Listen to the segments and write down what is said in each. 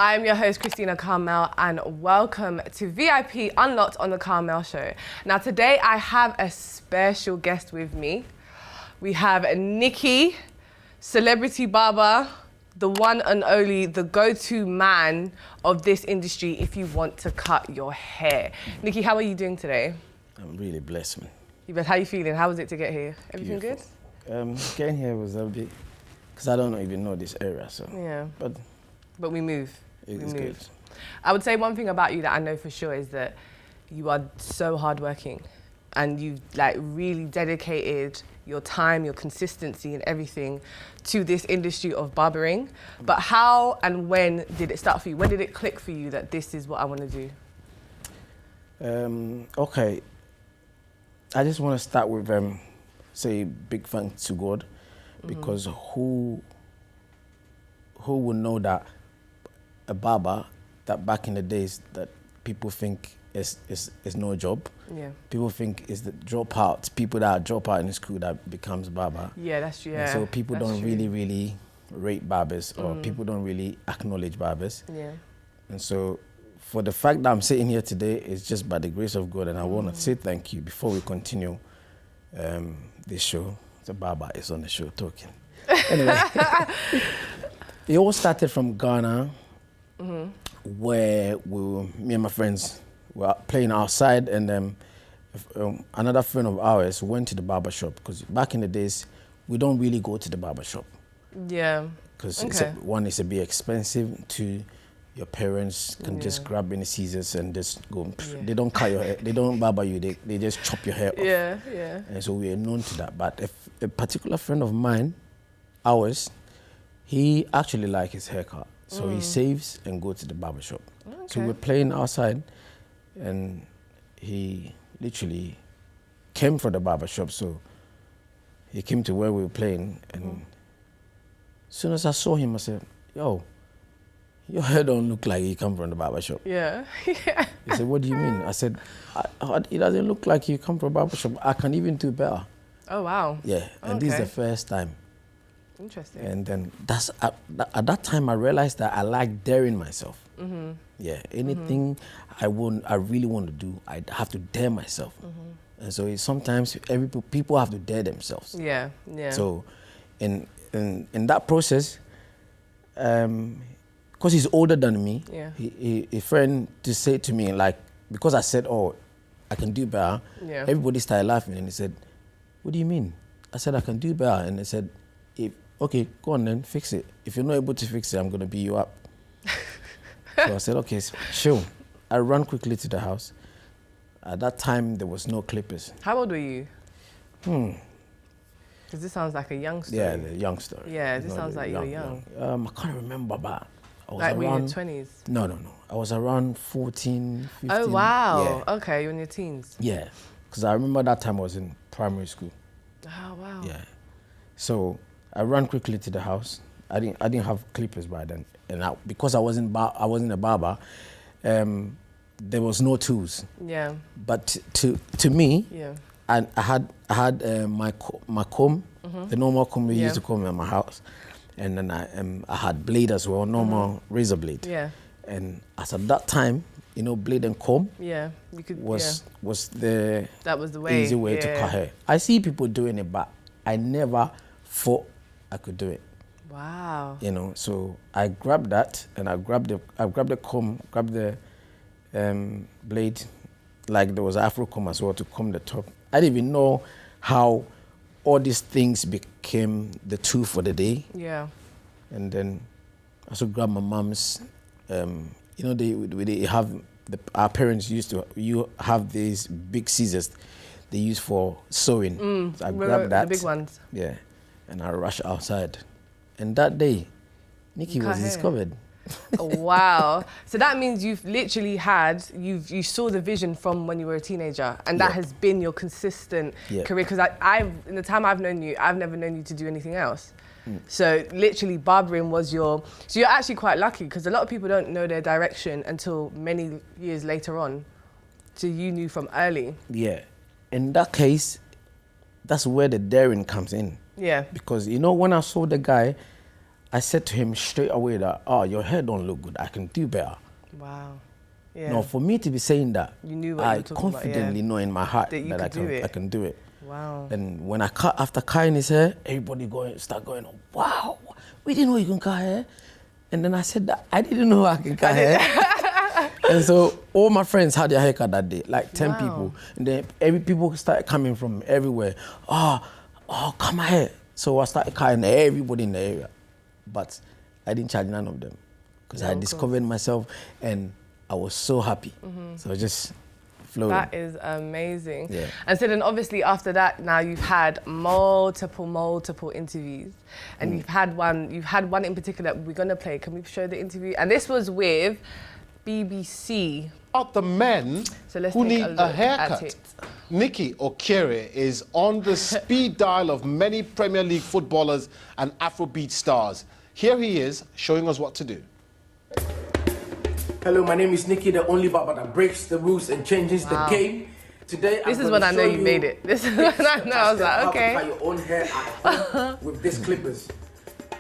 I'm your host, Christina Carmel, and welcome to VIP Unlocked on the Carmel Show. Now, today I have a special guest with me. We have Nikky, celebrity barber, the one and only, the go-to man of this industry if you want to cut your hair. Nikky, how are you doing today? I'm really blessed, man. How are you feeling? How was it to get here? Everything Beautiful. Good? Getting here was a bit, because I don't even know this area, so. Yeah. But we move. It's good. I would say one thing about you that I know for sure is that you are so hardworking and you've like really dedicated your time, your consistency and everything to this industry of barbering. But how and when did it start for you? When did it click for you that this is what I want to do? Okay. I just want to start with say big thanks to God, because who would know that a barber that back in the days that people think is no job. Yeah. People think is the dropouts, people that drop out in school that becomes barber. Yeah, that's true. Yeah. And so people don't really rate barbers, or people don't really acknowledge barbers. Yeah. And so for the fact that I'm sitting here today, it's just by the grace of God, and I want to say thank you before we continue this show. The barber is on the show talking. Anyway, it all started from Ghana, where me and my friends were playing outside, and another friend of ours went to the barber shop, because back in the days, we don't really go to the barber shop. Yeah. Because one, it's a bit expensive. Two, your parents can just grab any scissors and just go. They don't cut your hair. They don't barber you. They just chop your hair off. Yeah, yeah. And so we are known to that. But if a particular friend of mine, ours, he actually likes his haircut. So he saves and goes to the barber shop. Okay. So we're playing outside, and he literally came from the barber shop. So he came to where we were playing, and as soon as I saw him, I said, "Yo, your hair don't look like you come from the barber shop." Yeah. He said, "What do you mean?" I said, "It doesn't look like you come from a barber shop. I can even do better." Oh, wow. Yeah, and this is the first time. Interesting. And then that's at that time I realized that I like daring myself. Yeah, anything I really want to do, I have to dare myself. And so sometimes people have to dare themselves. Yeah, yeah. So in that process, because he's older than me, a friend to say to me, like, because I said, "Oh, I can do better," everybody started laughing, and he said, "What do you mean?" I said, "I can do better," and they said, "Okay, go on then, fix it. If you're not able to fix it, I'm gonna beat you up." So I said, "Okay, sure." I ran quickly to the house. At that time, there was no clippers. How old were you? Because this sounds like a young story. Yeah, the young story. Yeah, this sounds like you were young. I can't remember, but I was around... Were you in your 20s? No. I was around 14, 15. Oh, wow. Yeah. Okay, you're in your teens. Yeah, because I remember that time I was in primary school. Oh, wow. Yeah. So I ran quickly to the house. I didn't have clippers by then, and because I wasn't a barber, there was no tools. Yeah. But to me, I had my comb, the normal comb we used to comb in my house, and then I had blade as well, normal razor blade. Yeah. And as at that time, blade and comb. Yeah. You could. Was the way. Easy way to cut hair. I see people doing it, but I never thought I could do it. Wow. So I grabbed that, and I grabbed the comb, grabbed the blade, like there was Afro comb as well to comb the top. I didn't even know how all these things became the tool for the day. Yeah. And then I also grabbed my mom's, they have, our parents used to have these big scissors they use for sewing. So I grabbed that. The big ones. Yeah. And I rushed outside. And that day, Nikky was discovered. Oh, wow. So that means you've literally you saw the vision from when you were a teenager, and that has been your consistent career. Because in the time I've known you, I've never known you to do anything else. So literally barbering was so you're actually quite lucky, because a lot of people don't know their direction until many years later on. So you knew from early. Yeah. In that case, that's where the daring comes in. Yeah. Because, when I saw the guy, I said to him straight away that, oh, your hair don't look good. I can do better. Wow. Yeah. No, for me to be saying that, you knew what I you were confidently know in my heart that I can do it. Wow. And when after cutting his hair, everybody start going, wow, we didn't know you can cut hair. And then I said that I didn't know I can cut hair. And so all my friends had their haircut that day, like 10 people. And then people started coming from everywhere. Oh, cut my hair. So I started cutting everybody in the area. But I didn't charge none of them because I discovered myself and I was so happy. So just flowing. That is amazing. Yeah. And so then obviously after that, now you've had multiple interviews. And you've had one in particular that we're gonna play. Can we show the interview? And this was with BBC. About the men who need a haircut. Nikky Okyere is on the speed dial of many Premier League footballers and Afrobeat stars. Here he is, showing us what to do. Hello, my name is Nikky, the only barber that breaks the rules and changes the game. Today, this is when I know you made it. This is when I know. I was like, okay. How to cut your own hair at home with these clippers.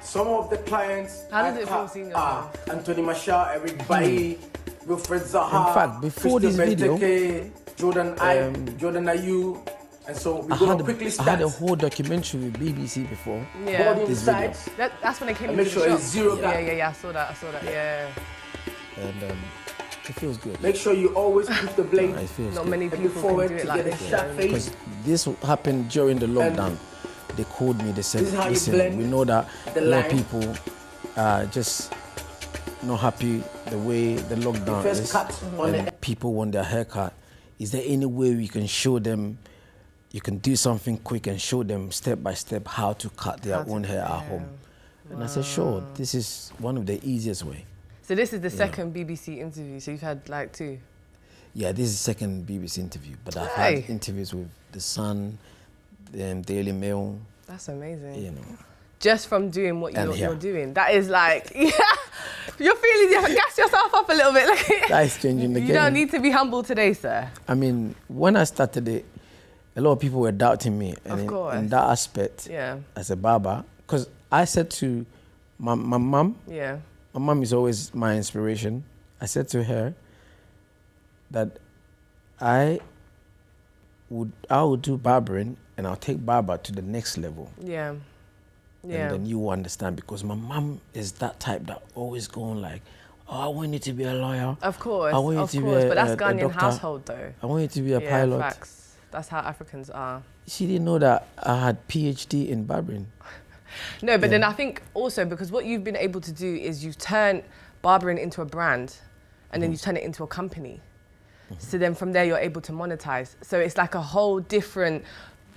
Some of the clients are Anthony Marshall, Eric Bailly, Wilfred Zaha. In fact, before this video, Jordan Ayew. And so we're going to quickly start. I had a whole documentary with BBC before. Yeah. This video. That's when they came into the shop. Make sure it's zero. Yeah. I saw that. Yeah. And it feels good. Make sure you always keep the blade. It feels Not good. many people can do it like this. Because this happened during the lockdown. They called me, they said, listen, we know that a lot of people are just not happy the way the lockdown is. And people want their haircut. Is there any way we can show them, you can do something quick and show them step by step how to cut their own hair at home? And I said, sure, this is one of the easiest way. So this is the second BBC interview, so you've had like 2? Yeah, this is the second BBC interview, but I've had interviews with The Sun, Daily Mail. That's amazing. You know. Just from doing what you're doing. That is like, you're feeling, you gas yourself up a little bit. That is changing the game. You don't need to be humble today, sir. I mean, when I started it, a lot of people were doubting me. And in that aspect, as a barber, because I said to my mum, my mum is always my inspiration. I said to her that I would do barbering and I'll take barber to the next level. Yeah. And then you will understand, because my mum is that type that always going like, oh, I want you to be a lawyer. Of course, I want you to be but that's Ghanaian household though. I want you to be a pilot. Facts. That's how Africans are. She didn't know that I had PhD in barbering. No, but then I think also because what you've been able to do is you've turned barbering into a brand and then you turn it into a company. So then from there you're able to monetize. So it's like a whole different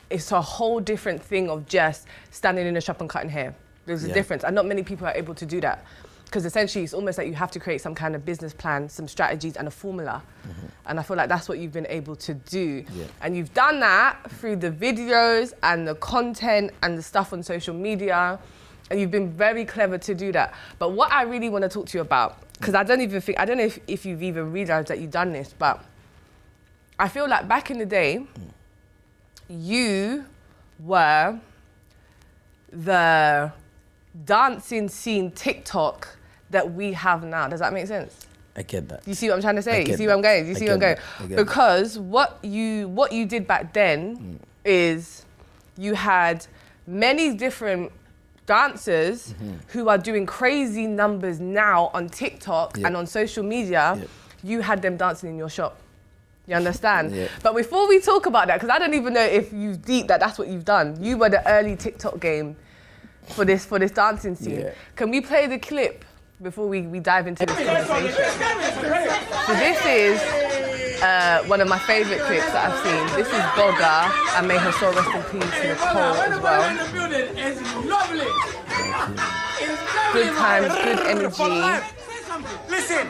thing of just standing in a shop and cutting hair. There's a difference, and not many people are able to do that. Because essentially it's almost like you have to create some kind of business plan, some strategies and a formula. And I feel like that's what you've been able to do. And you've done that through the videos and the content and the stuff on social media. And you've been very clever to do that. But what I really want to talk to you about, because I don't know if you've even realized that you've done this, but I feel like back in the day, you were the dancing scene TikTok that we have now. Does that make sense? I get that. You see what I'm trying to say? You see where I'm going? You see where I'm going? Because what you did back then is you had many different dancers who are doing crazy numbers now on TikTok and on social media. You had them dancing in your shop. You understand? But before we talk about that, because I don't even know if you deep that's what you've done. You were the early TikTok game for this dancing scene. Can we play the clip before we dive into this conversation? So this is one of my favourite clips that I've seen. This is Bogga, and may her soul rest in peace, Nicole as well. Good times, good energy. Listen,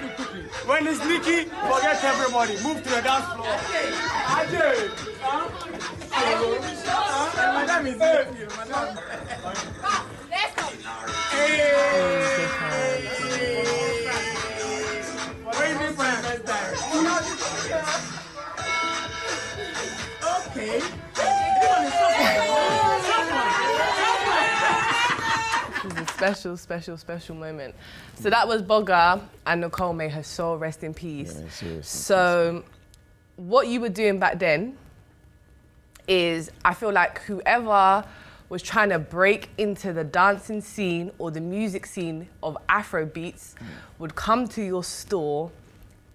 when it's Nikky, forget everybody. Move to the dance floor. Madam is here. Let's go. special, special, special moment. So that was Bogger and Nicole, may her soul rest in peace. Yeah, seriously. So what you were doing back then is, I feel like whoever was trying to break into the dancing scene or the music scene of Afro beats would come to your store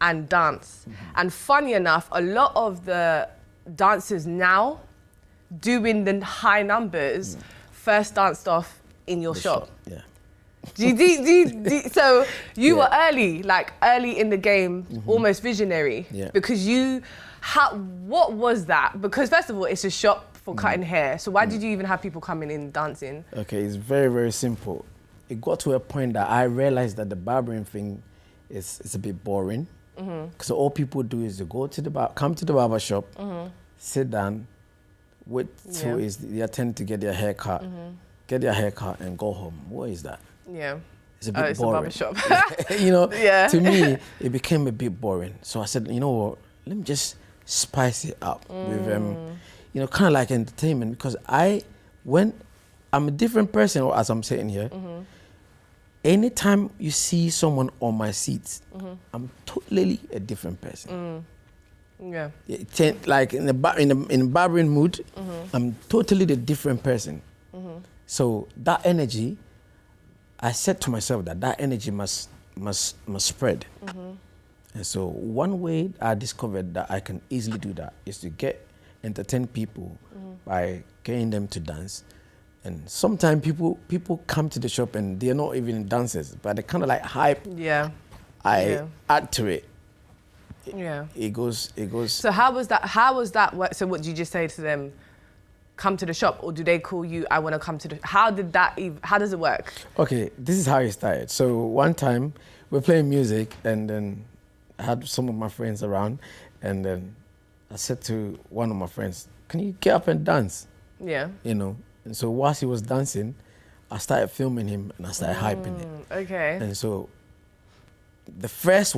and dance. And funny enough, a lot of the dancers now doing the high numbers first danced off in your shop. Yeah. So you were early, like early in the game, almost visionary. Yeah. Because what was that? Because first of all, it's a shop for cutting hair. So why did you even have people coming in dancing? Okay, it's very, very simple. It got to a point that I realized that the barbering thing is a bit boring. Because all people do is they go to come to the barber shop, sit down, wait till it's their turn to get their hair cut, and go home. What is that? Yeah. It's a bit boring. It's a barber shop. You know, to me, it became a bit boring. So I said, you know what, let me just spice it up with, you know, kind of like entertainment. Because when I'm a different person, as I'm sitting here, anytime you see someone on my seats, I'm totally a different person. Yeah. Like in the barbering mood, I'm totally the different person. So that energy, I said to myself that energy must spread. And so one way I discovered that I can easily do that is to entertain people by getting them to dance. And sometimes people come to the shop and they're not even dancers, but they kind of like hype. Yeah. I add to it. Yeah. It goes. So how was that work? So what did you just say to them? Come to the shop, or do they call you? I want to come to the. How does it work? Okay, this is how it started. So one time we're playing music, and then I had some of my friends around, and then I said to one of my friends, "Can you get up and dance?" Yeah. You know. And so whilst he was dancing, I started filming him and I started hyping it. Okay. And so the first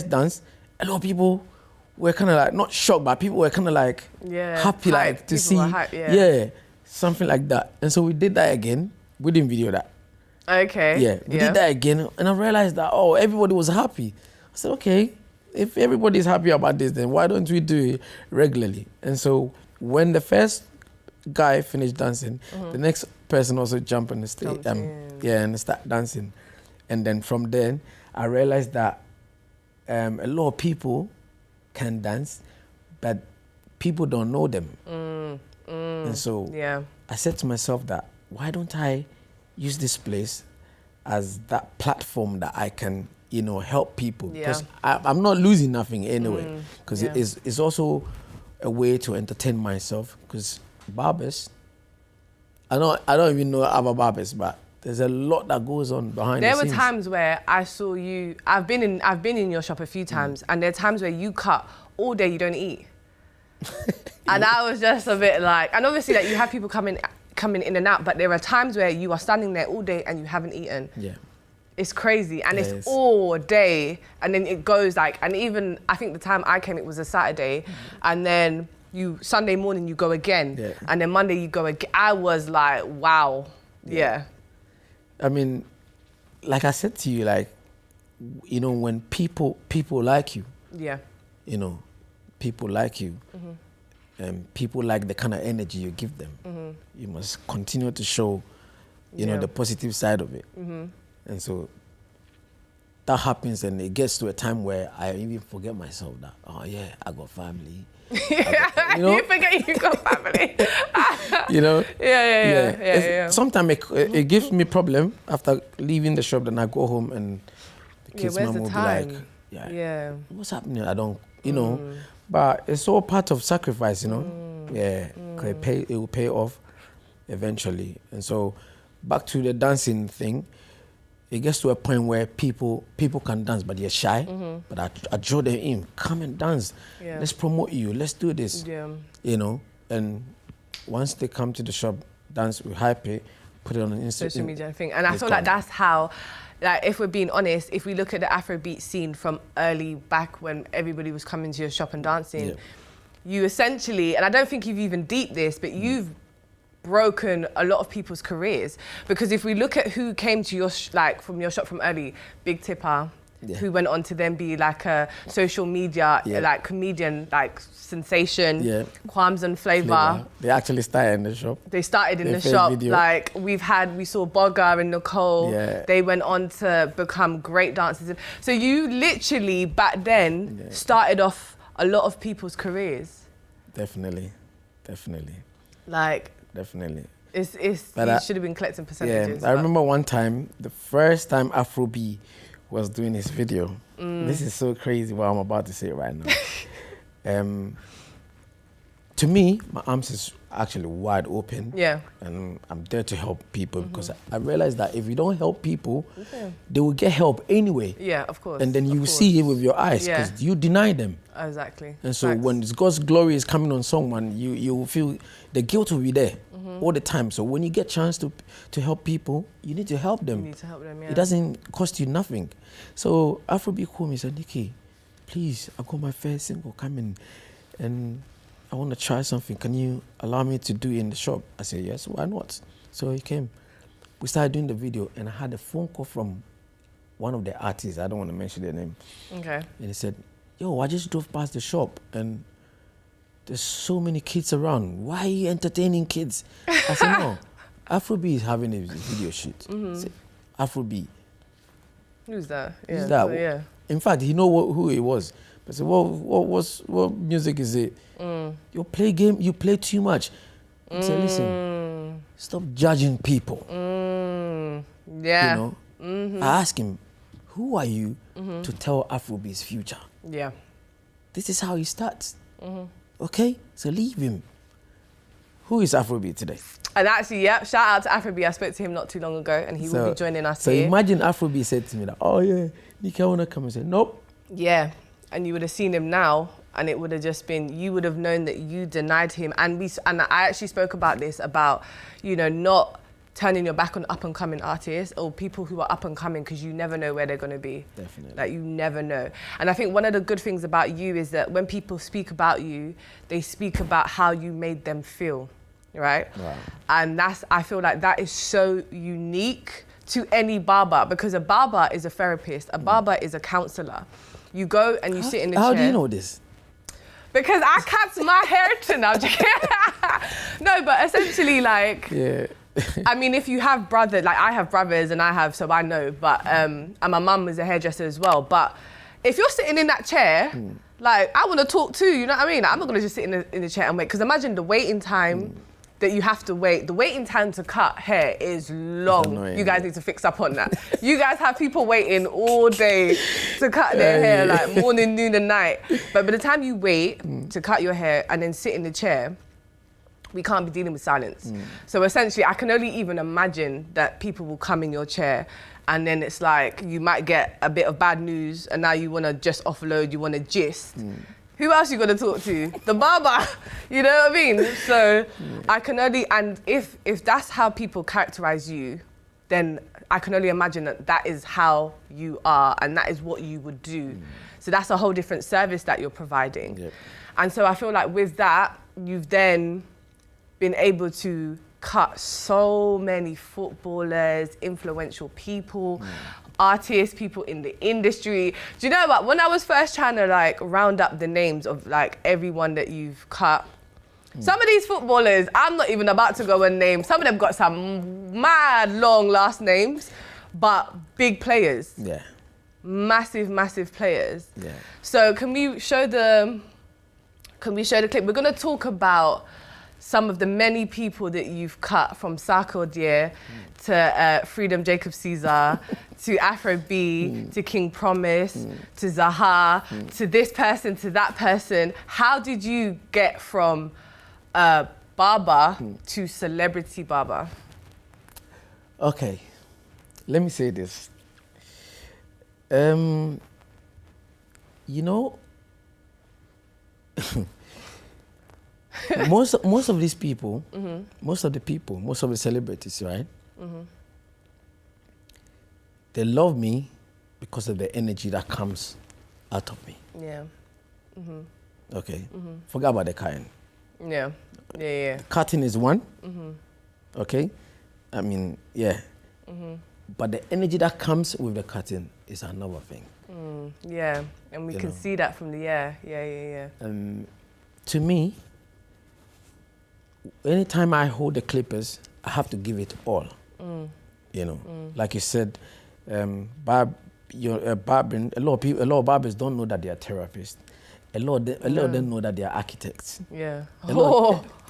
dance, a lot of people were kind of like, not shocked, but people were kind of like happy, like to see, something like that. And so we did that again. We didn't video that. Okay. Yeah, we did that again. And I realized that, everybody was happy. I said, okay, if everybody's happy about this, then why don't we do it regularly? And so when the first guy finished dancing, the next person also jumped on the stage and start dancing. And then from then I realized that a lot of people can dance, but people don't know them. And so I said to myself that, why don't I use this place as that platform that I can, you know, help people? Because I'm not losing nothing anyway. Because it's also a way to entertain myself. Because barbers, I don't even know other barbers, but there's a lot that goes on behind the scenes. There were times where I saw you. I've been in your shop a few times, and there are times where you cut all day, you don't eat, and I was just a bit like. And obviously, like, you have people coming in and out, but there are times where you are standing there all day and you haven't eaten. Yeah, it's crazy, and it's all day, and then it goes like. And even I think the time I came, it was a Saturday, and then Sunday morning you go again, and then Monday you go again. I was like, wow, yeah. I mean, like I said to you, like, you know, when people like you, you know, people like you, and people like the kind of energy you give them, you must continue to show, you know, the positive side of it. And so that happens, and it gets to a time where I even forget myself that, I got family. You know? You forget you got family. You know? Yeah. Sometimes it gives me problem after leaving the shop. Then I go home and the kids' mom will be like, what's happening? I don't, you know. But it's all part of sacrifice, you know. It will pay off eventually. And so back to the dancing thing. It gets to a point where people can dance, but they're shy. But I draw them in. Come and dance. Let's promote you. Let's do this. You know. And once they come to the shop, dance, we hype it, put it on an social media thing. And I feel like that's how, like, if we're being honest, if we look at the Afrobeat scene from early back when everybody was coming to your shop and dancing, you essentially, and I don't think you've even deeped this, but you've broken a lot of people's careers. Because if we look at who came to your, from your shop from early, Big Tipper, who went on to then be like a social media, like comedian, like sensation, Qualms and Flavor. They actually started in the shop. They started in the shop. Video. Like we saw Bogger and Nicole. Yeah. They went on to become great dancers. So you literally back then started off a lot of people's careers. Definitely. Like. Definitely. You should have been collecting percentages. Yeah, I remember one time, the first time Afrobeat was doing his video. This is so crazy what I'm about to say right now. To me, my arms is actually wide open. Yeah. And I'm there to help people because I realized that if you don't help people, they will get help anyway. Yeah, of course. And then you see it with your eyes because you deny them. Exactly. And so when God's glory is coming on someone, you will feel the guilt will be there all the time. So when you get a chance to help people, you need to help them. You need to help them, yeah. It doesn't cost you nothing. So Afrobeat called me and said, Nikky, please, I got my first single coming and I want to try something. Can you allow me to do it in the shop? I said, yes, why not? So he came. We started doing the video and I had a phone call from one of the artists. I don't want to mention their name. Okay. And he said, yo, I just drove past the shop and there's so many kids around. Why are you entertaining kids? I said, no, Afrobeat is having a video shoot. I said, Afrobeat. Who's that? Who's that? So, yeah. In fact, he know who it was. I said, what music is it? You play game, you play too much. I said, listen, stop judging people. Yeah. You know? I asked him, who are you to tell Afrobeat's future? Yeah. This is how he starts. Okay? So leave him. Who is Afrobeat today? And actually, shout out to Afrobeat. I spoke to him not too long ago and he will be joining us here. So imagine Afrobeat said to me, like, oh yeah, Nikky, I want to come. And say, nope. Yeah. And you would have seen him now and it would have just been, you would have known that you denied him. And I actually spoke about this, about, you know, not turning your back on up and coming artists or people who are up and coming because you never know where they're going to be. Definitely. Like you never know. And I think one of the good things about you is that when people speak about you, they speak about how you made them feel, right? Wow. And I feel like that is so unique to any barber because a barber is a therapist, a barber is a counselor. You go and you sit in the chair. How do you know this? Because I cut my hair No, but essentially like, I mean, if you have brothers, like I have brothers and so I know, but, and my mum is a hairdresser as well. But if you're sitting in that chair, like I want to talk too, you know what I mean? I'm not going to just sit in the chair and wait. Because imagine the waiting time that you have to wait. The waiting time to cut hair is long. You guys need to fix up on that. You guys have people waiting all day to cut their hair, like morning, noon and night. But by the time you wait to cut your hair and then sit in the chair, we can't be dealing with silence. So essentially, I can only even imagine that people will come in your chair and then it's like, you might get a bit of bad news and now you want to just offload, you want to gist. Who else you got to talk to? The barber, you know what I mean? So I can only, and if that's how people characterize you, then I can only imagine that is how you are and that is what you would do. So that's a whole different service that you're providing. Yep. And so I feel like with that, you've then been able to cut so many footballers, influential people, artists, people in the industry. Do you know what? When I was first trying to like round up the names of like everyone that you've cut, some of these footballers, I'm not even about to go and name. Some of them got some mad long last names, but big players. Yeah. Massive, massive players. Yeah. So can we show the clip? We're gonna talk about some of the many people that you've cut, from Sarkodie to Freedom Jacob Caesar, to Afro B, to King Promise, to Zaha, to this person, to that person. How did you get from barber to celebrity barber? Okay, let me say this. You know, most of these people, most of the celebrities, right? They love me because of the energy that comes out of me. Yeah. Okay. Forget about the cutting. Yeah. Cutting is one. okay? I mean, yeah. But the energy that comes with the cutting is another thing. Yeah, and we can see that from the yeah. To me, anytime I hold the clippers, I have to give it all. You know, like you said, barbering. A lot of barbers don't know that they are therapists. A lot of them know that they are architects. Yeah.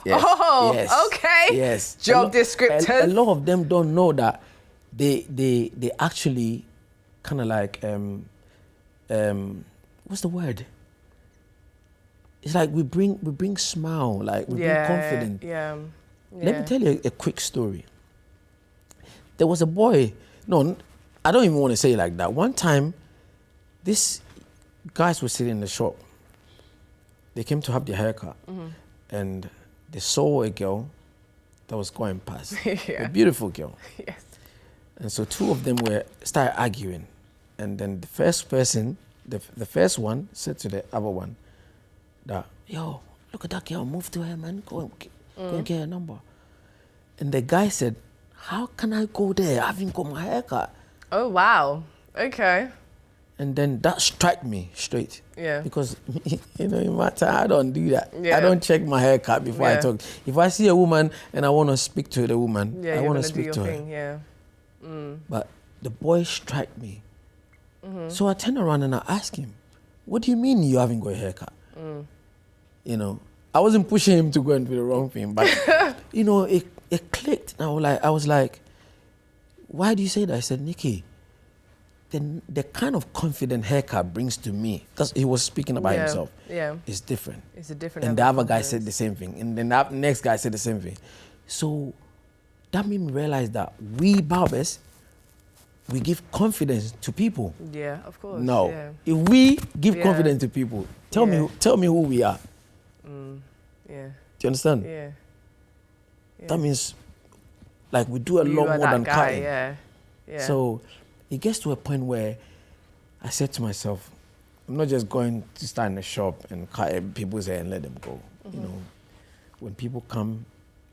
Yes. Okay. Yes. Job descriptors. A lot of them don't know that they actually kind of like what's the word? It's like we bring smile, like we bring confidence. Yeah. Let me tell you a quick story. There was a boy. No, I don't even want to say it like that. One time, these guys were sitting in the shop. They came to have their haircut, and they saw a girl that was going past. A beautiful girl. Yes. And so two of them started arguing, and then the first person, the first one said to the other one, that, yo, look at that girl, move to her, man, go and get her number. And the guy said, how can I go there? I haven't got my haircut. Oh, wow. Okay. And then that struck me straight. Yeah. Because, in my time, I don't do that. Yeah. I don't check my haircut before I talk. If I see a woman and I want to speak to the woman, I want to speak to her. Yeah. But the boy struck me. So I turned around and I asked him, what do you mean you haven't got a haircut? You know, I wasn't pushing him to go and do the wrong thing, but, you know, it clicked. And I was like, why do you say that? I said, Nikky, the kind of confident haircut brings to me, because he was speaking about himself, is different. It's a different. And the other guy said the same thing. And then the next guy said the same thing. So that made me realize that we barbers, we give confidence to people. Yeah, of course. No, yeah. if we give confidence to people, tell me who we are. Yeah. Do you understand? Yeah. That means, like, we do a lot more than cutting. Yeah. So it gets to a point where I said to myself, I'm not just going to stand in a shop and cut people's hair and let them go. You know, when people come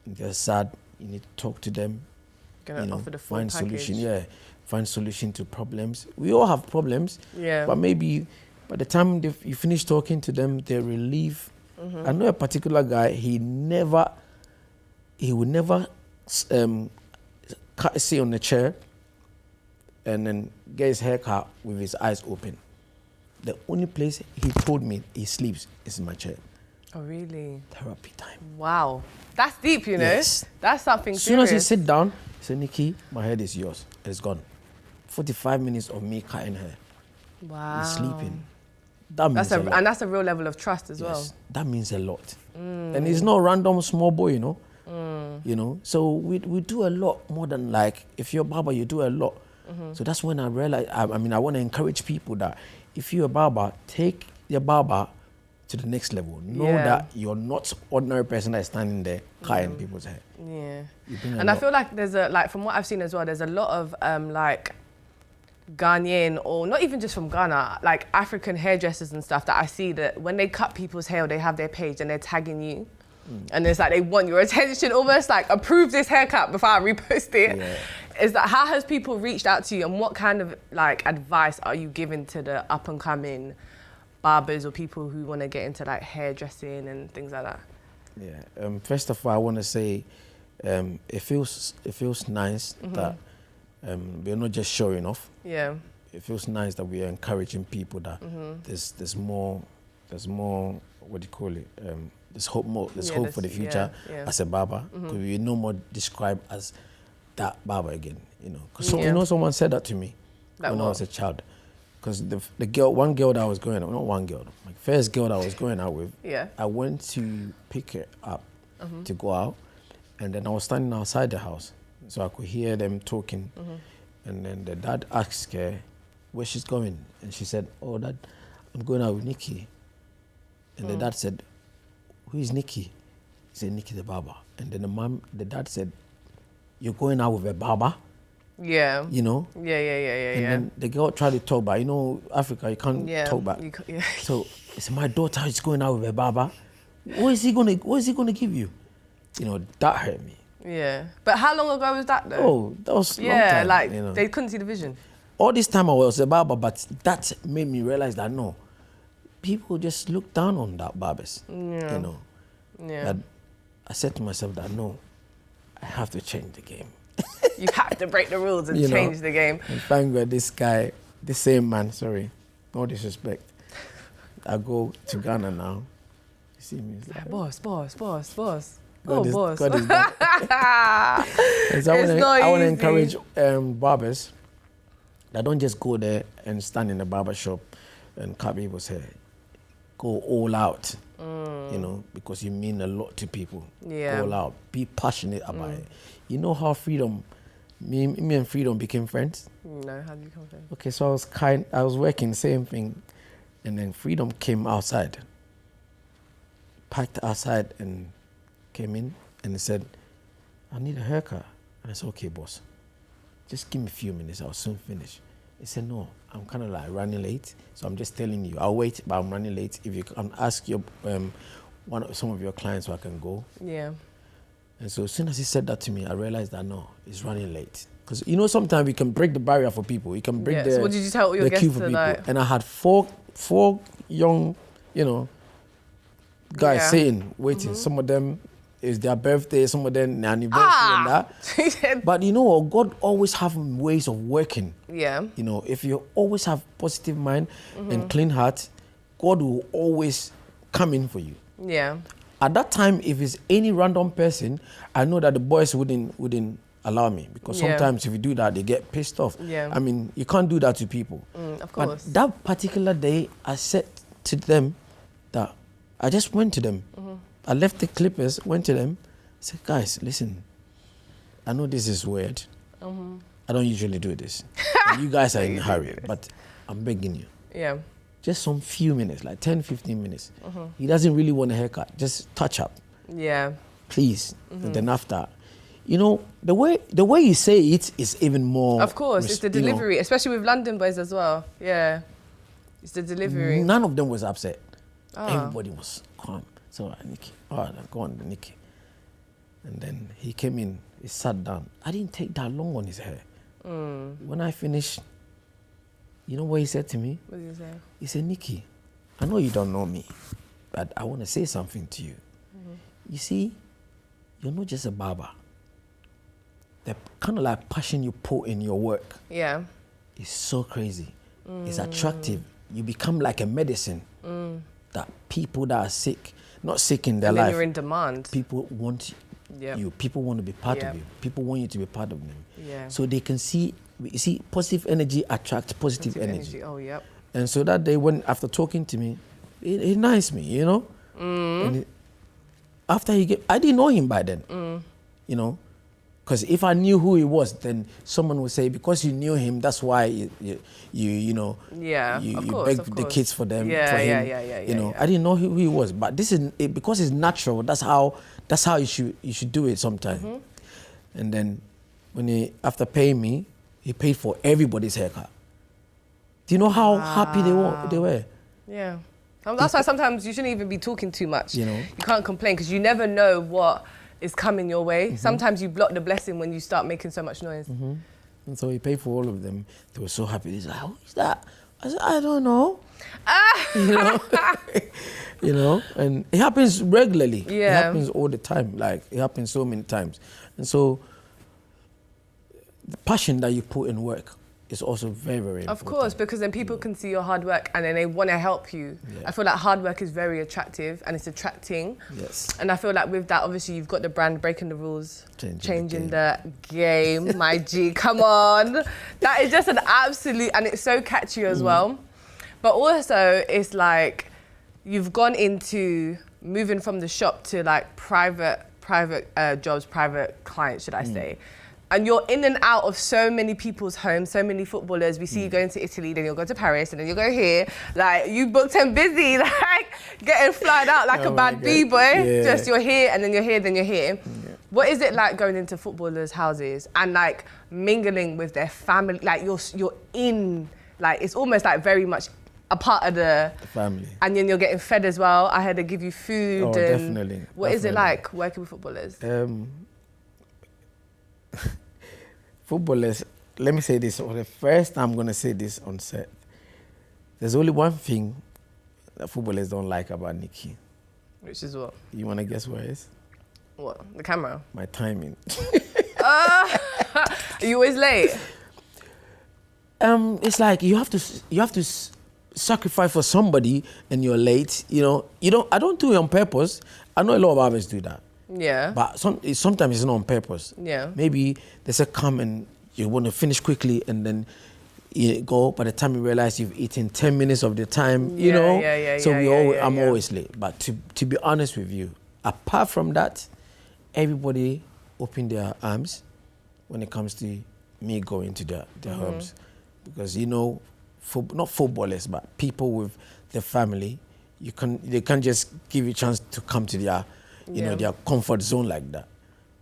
and they're sad, you need to talk to them. Offer the full find package. solution. Find solution to problems. We all have problems. Yeah. But maybe by the time you finish talking to them, they're relieved. I know a particular guy. He would never sit on the chair and then get his hair cut with his eyes open. The only place he told me he sleeps is in my chair. Oh, really? Therapy time. Wow. That's deep, you know? Yes. That's something serious. As soon as he sit down, he said, Nikky, my head is yours. It's gone. 45 minutes of me cutting her. Wow. He's sleeping. That means a lot. And that's a real level of trust as well. That means a lot. And he's not a random small boy, you know? You know? So we do a lot more than, like, if you're a barber, you do a lot. So that's when I realized, I want to encourage people that if you're a barber, take your barber to the next level. Know that you're not ordinary person that's standing there cutting people's hair. Yeah. And I feel like from what I've seen as well, there's a lot of like Ghanaian, or not even just from Ghana, like African hairdressers and stuff that I see that when they cut people's hair, they have their page and they're tagging you. And it's like they want your attention, almost like approve this haircut before I repost it. Yeah. Is that how has people reached out to you, and what kind of like advice are you giving to the up and coming barbers or people who want to get into like hairdressing and things like that? Yeah. First of all, I want to say it feels nice that we're not just showing off. Yeah. It feels nice that we are encouraging people that there's more. What do you call it? There's hope more. There's hope for the future as a barber, because we're no more described as that barber again. You know, because you know, someone said that to me when I was a child. Because one girl that I was going out, not one girl, my first girl that I was going out with, I went to pick her up to go out, and then I was standing outside the house, so I could hear them talking, and then the dad asked her where she's going, and she said, "Oh, Dad, I'm going out with Nikky." And the dad said, "Who is Nikky?" He said, "Nikky the Baba." And then the dad said, "You're going out with a barber?" Yeah. You know? Yeah. And then the girl tried to talk back. You know, Africa, you can't talk back. So he said, "My daughter is going out with a barber. What is he gonna give you?" You know, that hurt me. Yeah. But how long ago was that though? Oh, that was long time, like they couldn't see the vision. All this time I was a barber, but that made me realize that no, people just look down on that barbers. Yeah. That I said to myself that no, I have to change the game. You have to break the rules and change the game. And thank God this guy, the same man, sorry, no disrespect. I go to Ghana now. You see me? It's like, boss. Boss. God is back. So I want to encourage barbers that don't just go there and stand in the barber shop and cut people's hair. Go all out, because you mean a lot to people. Yeah. Go all out. Be passionate about it. You know how Freedom, me and Freedom became friends? No, how did you become friends? Okay, so I was working, same thing, and then Freedom came outside, packed outside and came in and he said, I need a haircut. And I said, okay, boss, just give me a few minutes, I'll soon finish. He said, no, I'm kind of like running late, so I'm just telling you, I'll wait, but I'm running late. If you can ask your some of your clients so I can go. Yeah. And so as soon as he said that to me, I realized that no, it's running late. Because sometimes we can break the barrier for people. We can break so what did you tell your guests queue for people. Like? And I had four young, guys sitting, waiting. Some of them is their birthday, some of them their anniversary and that. But you know what? God always have ways of working. Yeah. If you always have positive mind and clean heart, God will always come in for you. Yeah. At that time, if it's any random person, I know that the boys wouldn't allow me, because sometimes if you do that, they get pissed off. Yeah. I mean, you can't do that to people. Of course. But that particular day, I said to them that I just went to them. I left the clippers, went to them, said, guys, listen, I know this is weird. I don't usually do this. And you guys are in a hurry, but I'm begging you. Yeah. Just some few minutes, like 10, 15 minutes. He doesn't really want a haircut, just touch up. Yeah. Please. And then after, the way you say it is even more. Of course, it's the delivery, especially with London boys as well. Yeah. It's the delivery. None of them was upset. Everybody was calm. So, Nikky, go on, Nikky. And then he came in, he sat down. I didn't take that long on his hair. When I finished, you know what he said to me? What did he say? He said, Nikky, I know you don't know me, but I want to say something to you. You see, you're not just a barber. The kind of like passion you put in your work is so crazy. It's attractive. You become like a medicine that people that are sick, not sick in their life. You're in demand. People want you. People want to be part of you. People want you to be part of them. Yeah. So they can see, you see, positive energy attracts positive energy. Oh, yep. And so that day, after talking to me, he nice me, And after I didn't know him by then, Because if I knew who he was, then someone would say, because you knew him, that's why you begged the kids for them. I didn't know who he was, but this is because it's natural. That's how you should do it sometimes. And then after paying me, he paid for everybody's haircut. Do you know how happy they were? Yeah. That's why sometimes you shouldn't even be talking too much. You can't complain, because you never know what is coming your way. Sometimes you block the blessing when you start making so much noise. And so he paid for all of them. They were so happy. He's like, who is that? I said, I don't know. And it happens regularly. Yeah. It happens all the time. Like, it happens so many times. And so the passion that you put in work is also very, very important. Of course, because then people can see your hard work and then they want to help you. I feel like hard work is very attractive and it's attracting. Yes. And I feel like with that, obviously, you've got the brand breaking the rules, changing the game, my G, come on. That is just an absolute, and it's so catchy as well. But also, it's like, you've gone into moving from the shop to like private jobs, private clients, should I say. And you're in and out of so many people's homes, so many footballers. We see you going to Italy, then you'll go to Paris, and then you'll go here. Like, you booked and busy, like, getting flying out like a bad B-boy. Yeah. Just you're here, and then you're here, then you're here. Yeah. What is it like going into footballers' houses and, like, mingling with their family? Like, you're in, like, it's almost like very much a part of the family. And then you're getting fed as well. I heard they give you food. Oh, definitely. What is it like working with footballers? footballers, let me say this, for the first time I'm going to say this on set. There's only one thing that footballers don't like about Nikky. Which is what? You want to guess what it is? What? The camera? My timing. Are you always late? It's like you have to sacrifice for somebody and you're late. You know, I don't do it on purpose. I know a lot of barbers do that. Yeah. But sometimes it's not on purpose. Yeah. Maybe they say come and you want to finish quickly and then you go. By the time you realize you've eaten 10 minutes of the time, you know. So I'm always late. But to be honest with you, apart from that, everybody open their arms when it comes to me going to their homes. Because, you know, not footballers, but people with their family, they can't just give you a chance to come to their, you know, their comfort zone like that.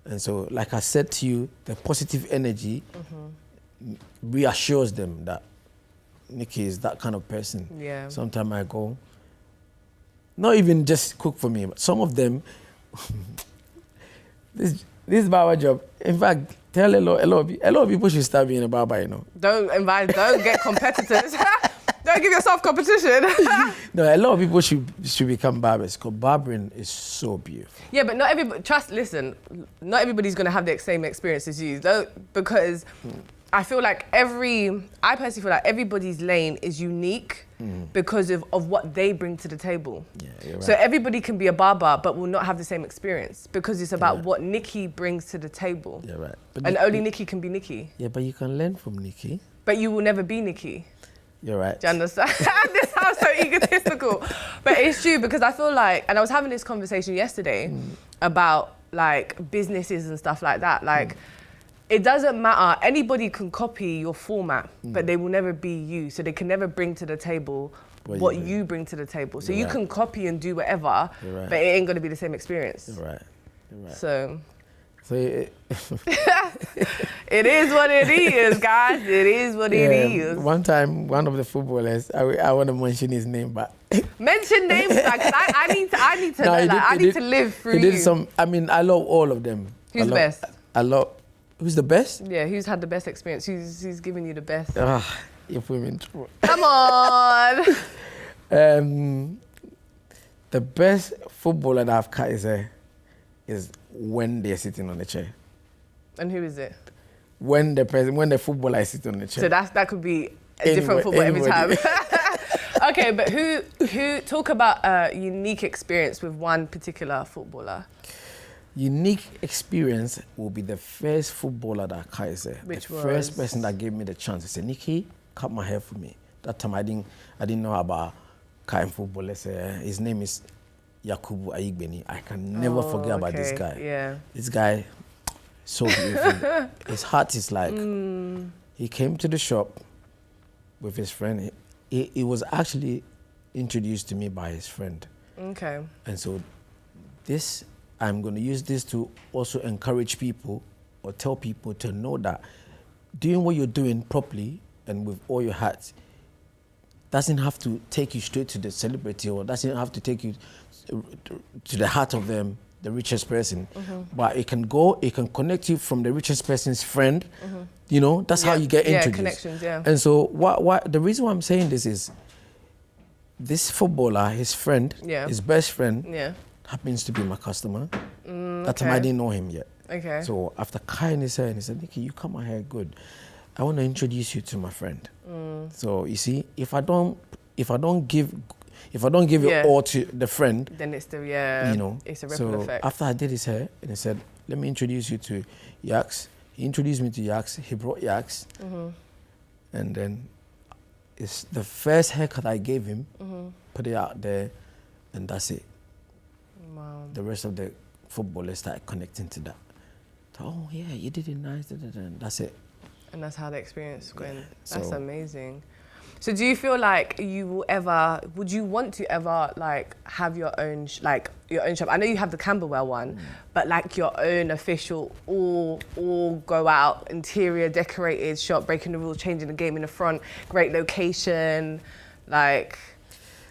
And so, like I said to you, the positive energy reassures them that Nikky is that kind of person. Yeah. Sometimes I go, not even just cook for me, but some of them, this barber job, in fact, tell a lot of people should start being a barber, you know. Don't get competitors. Don't give yourself competition. No, a lot of people should become barbers because barbering is so beautiful. Yeah, but not everybody, listen, not everybody's going to have the same experience as you, though, because I feel like I personally feel like everybody's lane is unique because of what they bring to the table. Yeah, you're right. So everybody can be a barber, but will not have the same experience because it's about what Nikky brings to the table. Yeah, right. And only Nikky can be Nikky. Yeah, but you can learn from Nikky. But you will never be Nikky. You're right. Do you understand? This sounds so egotistical. But it's true because I feel like, and I was having this conversation yesterday about like businesses and stuff like that. Like, it doesn't matter. Anybody can copy your format, but they will never be you. So they can never bring to the table what you bring to the table. So you can copy and do whatever, but it ain't going to be the same experience. You're right. You're right. So it is what it is, guys. It is what it is. One time, one of the footballers, I want to mention his name, but mention names, because I need to know. I need to live through you. He did some. I mean, I love all of them. Who's the best? Who's the best? Yeah, who's had the best experience? Who's giving you the best? You put me in trouble. Come on. The best footballer that I've cut is when they're sitting on the chair. And who is it? When the footballer is sitting on the chair. So that could be a different football every time. Okay, but who talk about a unique experience with one particular footballer? Unique experience will be the first footballer that I cut. Which was? First person that gave me the chance. He said, Nikky, cut my hair for me. That time I didn't know about cutting footballers. His name is Yakubu Ayigbeni. I can never forget about this guy. Yeah. This guy, so beautiful. His heart is like, he came to the shop with his friend. He was actually introduced to me by his friend. Okay. And so I'm going to use this to also encourage people or tell people to know that doing what you're doing properly and with all your heart doesn't have to take you straight to the celebrity or doesn't have to take you to the heart of the richest person. But it can connect you from the richest person's friend. You know, that's how you get introduced. Connections, And so the reason why I'm saying this is this footballer, his friend, his best friend, happens to be my customer. That time I didn't know him yet. Okay. So after cutting his hair, and he said, Nikky, you cut my hair good. I want to introduce you to my friend. So you see, if I don't give it all to the friend, then it's it's a ripple effect. After I did his hair, and he said, let me introduce you to Yax. He introduced me to Yax. He brought Yax. And then it's the first haircut I gave him, put it out there, and that's it. Wow. The rest of the footballers started connecting to that. Oh yeah, you did it nice, and that's it. And that's how the experience went. That's amazing. So do you feel like would you want to ever like have your own shop? I know you have the Camberwell one, but like your own official, all go out, interior decorated shop, breaking the rules, changing the game in the front, great location, like,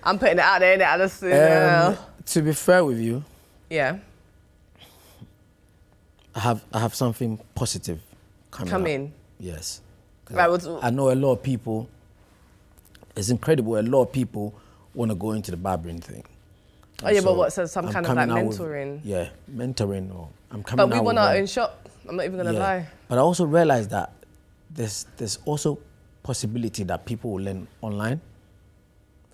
I'm putting it out there, innit? To be fair with you, yeah, I have something positive come in. Yes. Right, I know a lot of people. It's incredible. A lot of people want to go into the barbering thing. Oh yeah, but what? So some kind of like mentoring. Mentoring. Or I'm coming. But we want our own shop. I'm not even gonna lie. But I also realized that there's also possibility that people will learn online.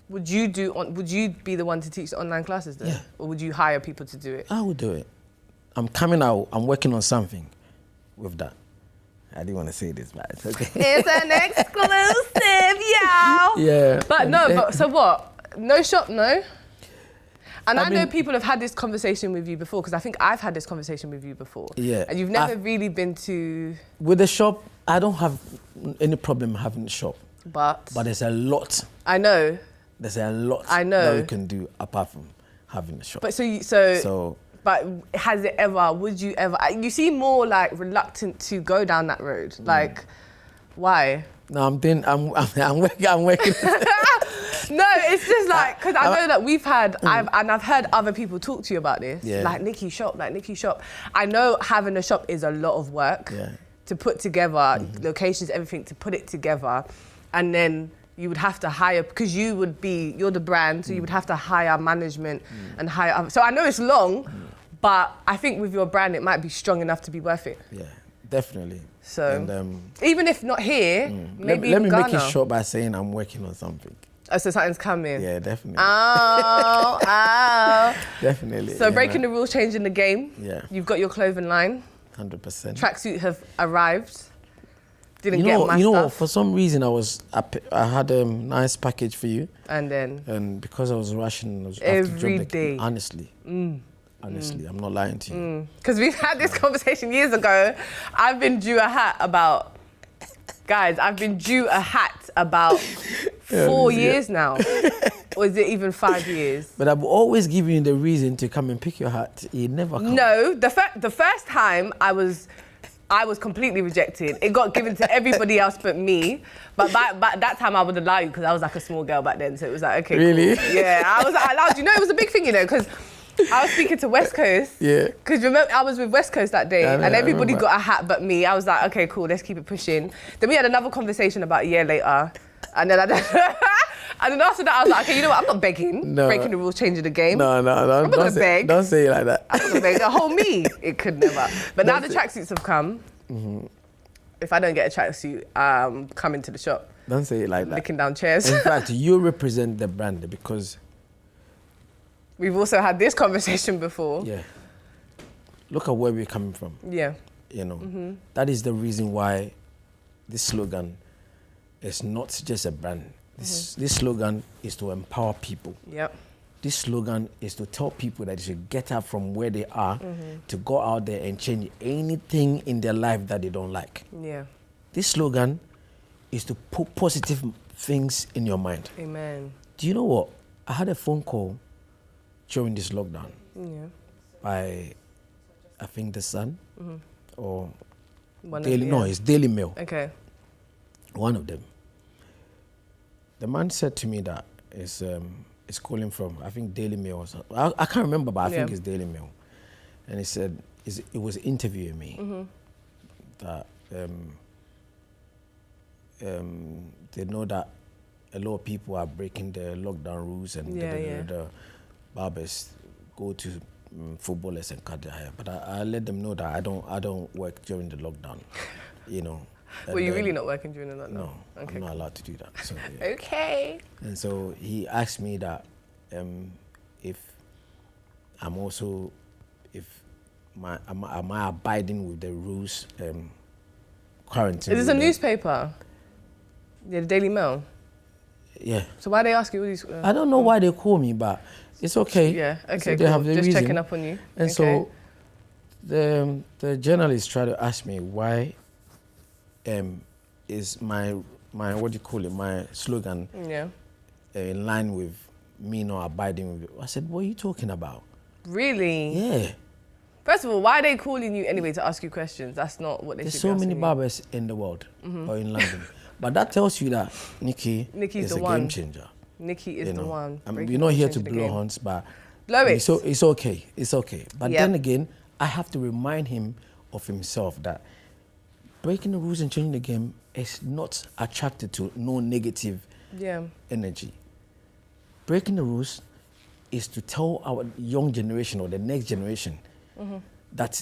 Would you be the one to teach the online classes then? Yeah. Or would you hire people to do it? I would do it. I'm coming out. I'm working on something with that. I didn't want to say this, but it's okay. It's an exclusive, y'all. Yeah. But so what? No shop, no? And I know people have had this conversation with you before, because I think I've had this conversation with you before. Yeah. And you've never really been to... With the shop, I don't have any problem having a shop. But there's a lot. I know. There's a lot I know that we can do apart from having a shop. But but has it ever, would you ever, you seem more like reluctant to go down that road. Like, why? No, I'm working. No, it's just like, because I know that we've had, I've heard other people talk to you about this, like Nikky shop. I know having a shop is a lot of work to put together, locations, everything, to put it together. And then you would have to hire, because you're the brand, so you would have to hire management and hire other. So I know it's long, but I think with your brand, it might be strong enough to be worth it. Yeah, definitely. So, even if not here, maybe let me Ghana. make it short by saying I'm working on something. Oh, so something's coming? Yeah, definitely. Oh. Definitely. So breaking the rules, changing the game. Yeah. You've got your clothing line. 100%. Tracksuit have arrived. Didn't get my stuff. You know, for some reason I had a nice package for you. And because I was rushing, I was every day. Honestly. Honestly, I'm not lying to you. Because we've had this conversation years ago. I've been due a hat about 4 years now. Or is it even 5 years? But I've always given you the reason to come and pick your hat. You never come. No, the first time I was completely rejected. It got given to everybody else but me. But by that time I would allow you, because I was like a small girl back then. So it was like, okay, really? Cool. Yeah, I allowed you. No, it was a big thing, you know, because I was speaking to West Coast. Yeah. Because remember, I was with West Coast that day, and everybody got a hat but me. I was like, okay, cool, let's keep it pushing. Then we had another conversation about a year later. And then after that, I was like, okay, you know what? I'm not begging. Breaking the rules, changing the game. No. I'm not going to beg. Don't say it like that. I'm not going to beg. The whole me, it could never. But now the tracksuits have come. If I don't get a tracksuit, I'm coming to the shop. Don't say it like that. Licking down chairs. In fact, you represent the brand, because... We've also had this conversation before. Yeah. Look at where we're coming from. Yeah. You know, that is the reason why this slogan is not just a brand. This slogan is to empower people. Yep. This slogan is to tell people that they should get up from where they are to go out there and change anything in their life that they don't like. Yeah. This slogan is to put positive things in your mind. Amen. Do you know what? I had a phone call during this lockdown by, I think, The Sun or it's Daily Mail. Okay. One of them. The man said to me that it's calling from, I think, Daily Mail or something. I can't remember, but I think it's Daily Mail. And he said, it was interviewing me that they know that a lot of people are breaking the lockdown rules, and the barbers go to footballers and cut their hair. But I let them know that I don't work during the lockdown, you know. Were you really not working during the lockdown? No, okay, I'm not allowed to do that. So, okay. And so he asked me that if I'm also, am I abiding with the rules, quarantine. Is this a newspaper? Yeah, the Daily Mail? Yeah. So why they ask you all these? I don't know why they call me, but it's okay. Yeah, okay, so they cool. have the Just reason. checking up on you. And so the journalist tried to ask me why is my what do you call it, my slogan in line with me not abiding with it. I said, what are you talking about? Really? Yeah. First of all, why are they calling you anyway to ask you questions? That's not what they should be asking. There's so many barbers in the world or in London. But that tells you that Nikky is a game changer. Nikky is the one. I mean, we're not here to blow horns, but blow it. So it's okay. It's okay. But then again, I have to remind him of himself that breaking the rules and changing the game is not attracted to no negative energy. Breaking the rules is to tell our young generation or the next generation that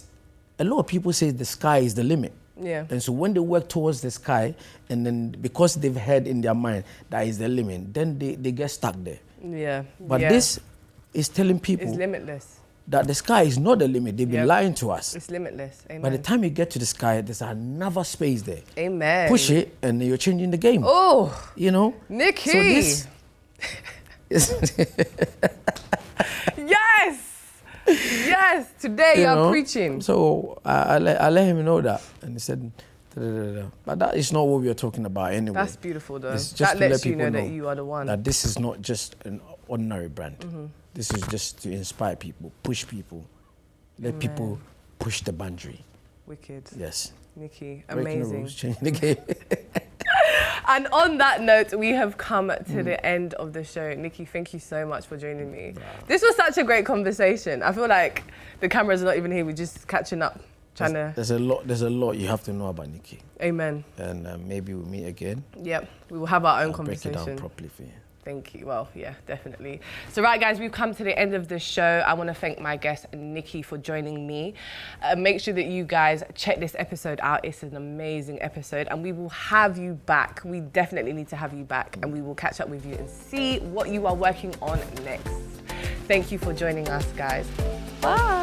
a lot of people say the sky is the limit. Yeah. And so when they work towards the sky, and then because they've had in their mind that is the limit, then they get stuck there. Yeah. But this is telling people it's limitless. That the sky is not the limit. They've been lying to us. It's limitless. Amen. By the time you get to the sky, there's another space there. Amen. Push it, and you're changing the game. Oh, you know, Nikky. So this. Yes, today you're preaching. So I let him know that, and he said, but that is not what we are talking about anyway. That's beautiful, though. It's just that to lets let you people know that you are the one. That this is not just an ordinary brand. This is just to inspire people, push people, let people push the boundary. Wicked. Yes. Nikky, breaking amazing. The rules, changing the game. And on that note, we have come to the end of the show. Nikky, thank you so much for joining me. Wow. This was such a great conversation. I feel like the cameras are not even here. We're just catching up, There's a lot you have to know about Nikky. Amen. And maybe we'll meet again. Yep, we will have our own conversation. Break it down properly for you. Thank you. Well, yeah, definitely. So right, guys, we've come to the end of the show. I want to thank my guest, Nikky, for joining me. Make sure that you guys check this episode out. It's an amazing episode, and we will have you back. We definitely need to have you back, and we will catch up with you and see what you are working on next. Thank you for joining us, guys. Bye.